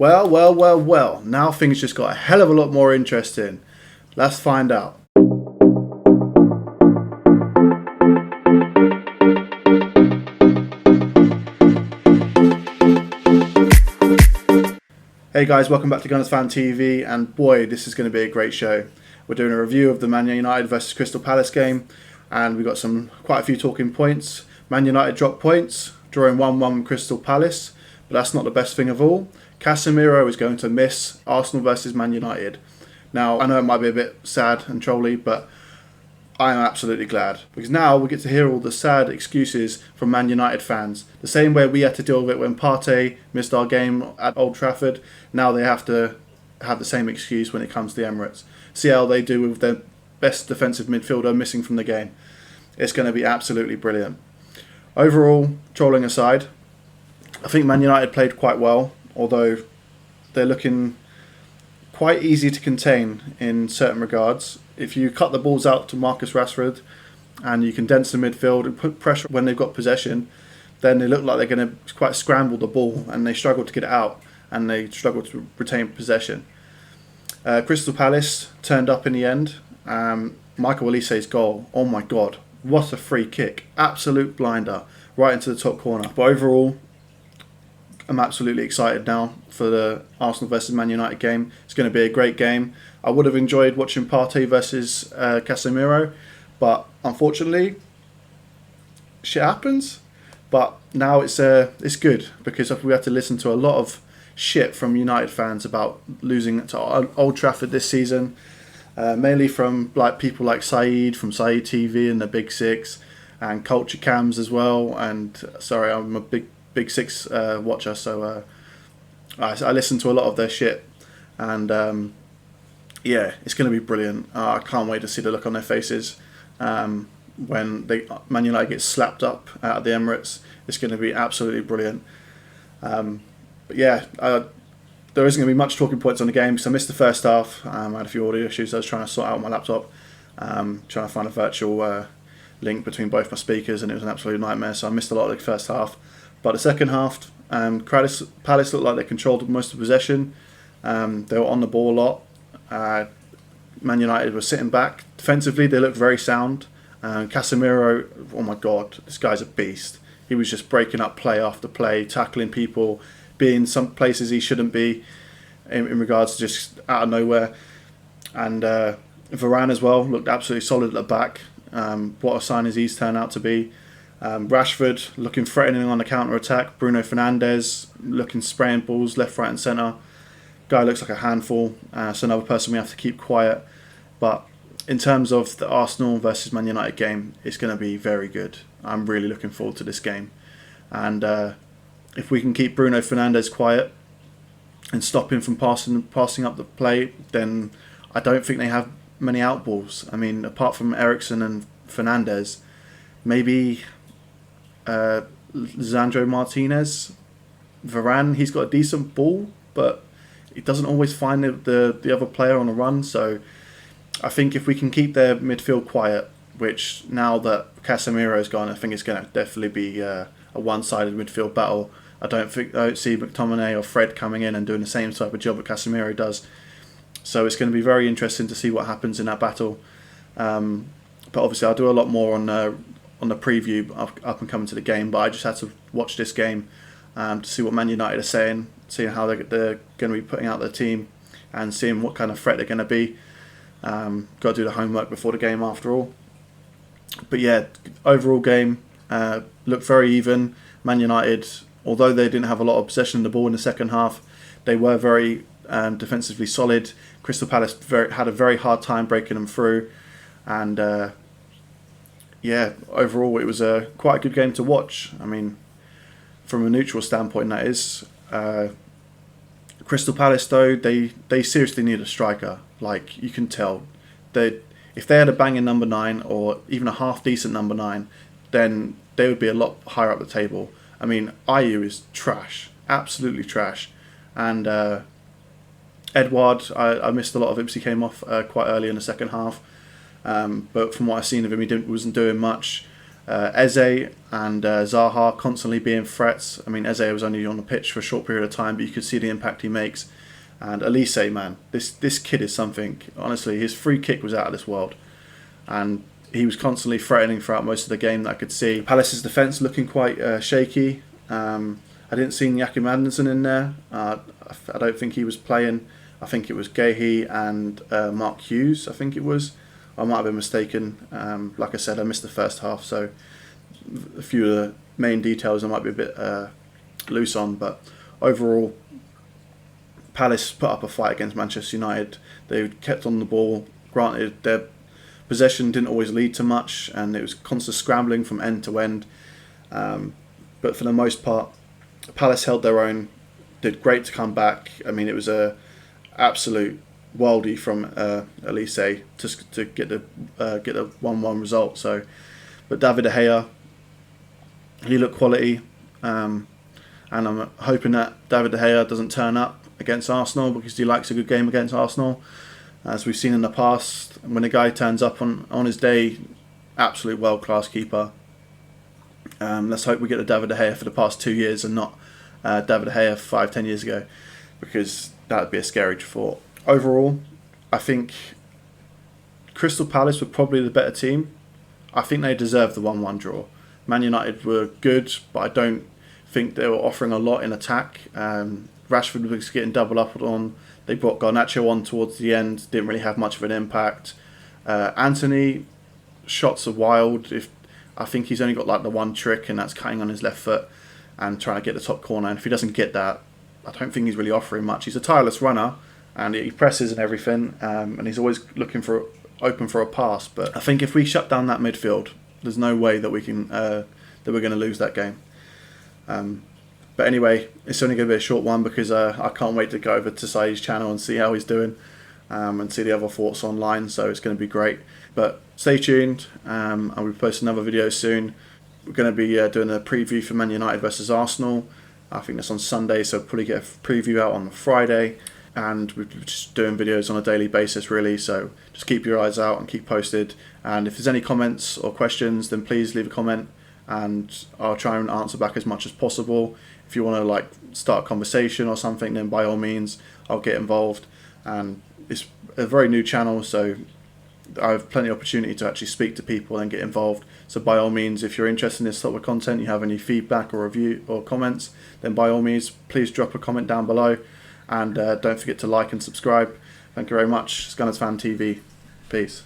Well. Now things just got a hell of a lot more interesting. Let's find out. Hey guys, welcome back to Gunners Fan TV, and boy, this is going to be a great show. We're doing a review of the Man United versus Crystal Palace game, and we've got quite a few talking points. Man United dropped points, drawing 1-1 with Crystal Palace, but that's not the best thing of all. Casemiro is going to miss Arsenal versus Man United. Now, I know it might be a bit sad and trolly, but I am absolutely glad, because now we get to hear all the sad excuses from Man United fans. The same way we had to deal with it when Partey missed our game at Old Trafford, now they have to have the same excuse when it comes to the Emirates. See how they do with their best defensive midfielder missing from the game. It's going to be absolutely brilliant. Overall, trolling aside, I think Man United played quite well, although they're looking quite easy to contain in certain regards. If you cut the balls out to Marcus Rashford and you condense the midfield and put pressure when they've got possession, then they look like they're going to quite scramble the ball, and they struggle to get it out and they struggle to retain possession. Crystal Palace turned up in the end. Michael Olise's goal, oh my god, what a free kick, absolute blinder, right into the top corner. But overall, I'm absolutely excited now for the Arsenal versus Man United game. It's going to be a great game. I would have enjoyed watching Partey versus Casemiro, but unfortunately, shit happens. But now it's good, because we had to listen to a lot of shit from United fans about losing to Old Trafford this season, mainly from people like Saeed from Saeed TV and the Big Six, and Culture Cams as well. And sorry, I'm a Big Six watcher, so I listen to a lot of their shit, and yeah, it's going to be brilliant. I can't wait to see the look on their faces when Man United gets slapped up out of the Emirates. It's going to be absolutely brilliant. But yeah, there isn't going to be much talking points on the game, because I missed the first half. I had a few audio issues I was trying to sort out on my laptop, trying to find a virtual link between both my speakers, and it was an absolute nightmare, so I missed a lot of the first half. But the second half, Palace looked like they controlled most of the possession. They were on the ball a lot. Man United were sitting back. Defensively, they looked very sound. Casemiro, oh my god, this guy's a beast. He was just breaking up play after play, tackling people, being some places he shouldn't be in regards to just out of nowhere. And Varane as well looked absolutely solid at the back. What a signing he's turned out to be. Rashford looking threatening on the counter-attack. Bruno Fernandes looking spraying balls left, right and centre. Guy looks like a handful. So another person we have to keep quiet. But in terms of the Arsenal versus Man United game, it's going to be very good. I'm really looking forward to this game. And if we can keep Bruno Fernandes quiet and stop him from passing up the play, then I don't think they have many outballs. I mean, apart from Eriksen and Fernandes, maybe Lisandro Martinez, Varane, he's got a decent ball, but he doesn't always find the other player on the run. So I think if we can keep their midfield quiet, which now that Casemiro's gone, I think it's going to definitely be a one-sided midfield battle. I don't see McTominay or Fred coming in and doing the same type of job that Casemiro does. So it's going to be very interesting to see what happens in that battle. But obviously I'll do a lot more on the preview up and coming to the game. But I just had to watch this game to see what Man United are saying, seeing how they're going to be putting out their team, and seeing what kind of threat they're going to be. Got to do the homework before the game after all. But yeah, overall game looked very even. Man United, although they didn't have a lot of possession of the ball in the second half, they were very defensively solid. Crystal Palace had a very hard time breaking them through, and yeah, overall it was quite a good game to watch. I mean, from a neutral standpoint, that is. Crystal Palace, though, they seriously need a striker. Like, you can tell. If they had a banging number 9, or even a half-decent number 9, then they would be a lot higher up the table. I mean, Ayew is trash. Absolutely trash. And Edouard, I missed a lot of him. He came off quite early in the second half. But from what I've seen of him, he wasn't doing much. Eze and Zaha constantly being threats. I mean, Eze was only on the pitch for a short period of time, but you could see the impact he makes. And Elise, man, this kid is something. Honestly, his free kick was out of this world. And he was constantly threatening throughout most of the game that I could see. Palace's defence looking quite shaky. I didn't see Jakob Andersen in there. I don't think he was playing. I think it was Gehi and Mark Hughes, I think it was. I might have been mistaken. Like I said, I missed the first half, so a few of the main details I might be a bit loose on. But overall, Palace put up a fight against Manchester United. They kept on the ball. Granted, their possession didn't always lead to much, and it was constant scrambling from end to end. But for the most part, Palace held their own, did great to come back. I mean, it was a absolute worldie from Elise to get the 1-1 result. So, but David De Gea, he looked quality, and I'm hoping that David De Gea doesn't turn up against Arsenal, because he likes a good game against Arsenal, as we've seen in the past. When a guy turns up on his day, absolute world class keeper. Let's hope we get the David De Gea for the past 2 years and not David De Gea 5-10 years ago, because that would be a scary thought. Overall, I think Crystal Palace were probably the better team. I think they deserved the 1-1 draw. Man United were good, but I don't think they were offering a lot in attack. Rashford was getting double up on. They brought Garnacho on towards the end. Didn't really have much of an impact. Anthony, shots are wild. I think he's only got like the one trick, and that's cutting on his left foot and trying to get the top corner. And if he doesn't get that, I don't think he's really offering much. He's a tireless runner, and he presses and everything, and he's always looking for open for a pass. But I think if we shut down that midfield, there's no way that we can that we're going to lose that game. But anyway, it's only going to be a short one, because I can't wait to go over to Saeed's channel and see how he's doing, and see the other thoughts online. So it's going to be great. But stay tuned, and we'll post another video soon. We're going to be doing a preview for Man United versus Arsenal. I think that's on Sunday, so we'll probably get a preview out on Friday. And we're just doing videos on a daily basis, really. So just keep your eyes out and keep posted. And if there's any comments or questions, then please leave a comment, and I'll try and answer back as much as possible. If you want to start a conversation or something, then by all means, I'll get involved. And it's a very new channel, so I have plenty of opportunity to actually speak to people and get involved. So by all means, if you're interested in this sort of content, you have any feedback or review or comments, then by all means, please drop a comment down below. And don't forget to like and subscribe. Thank you very much. It's Gunners Fan TV. Peace.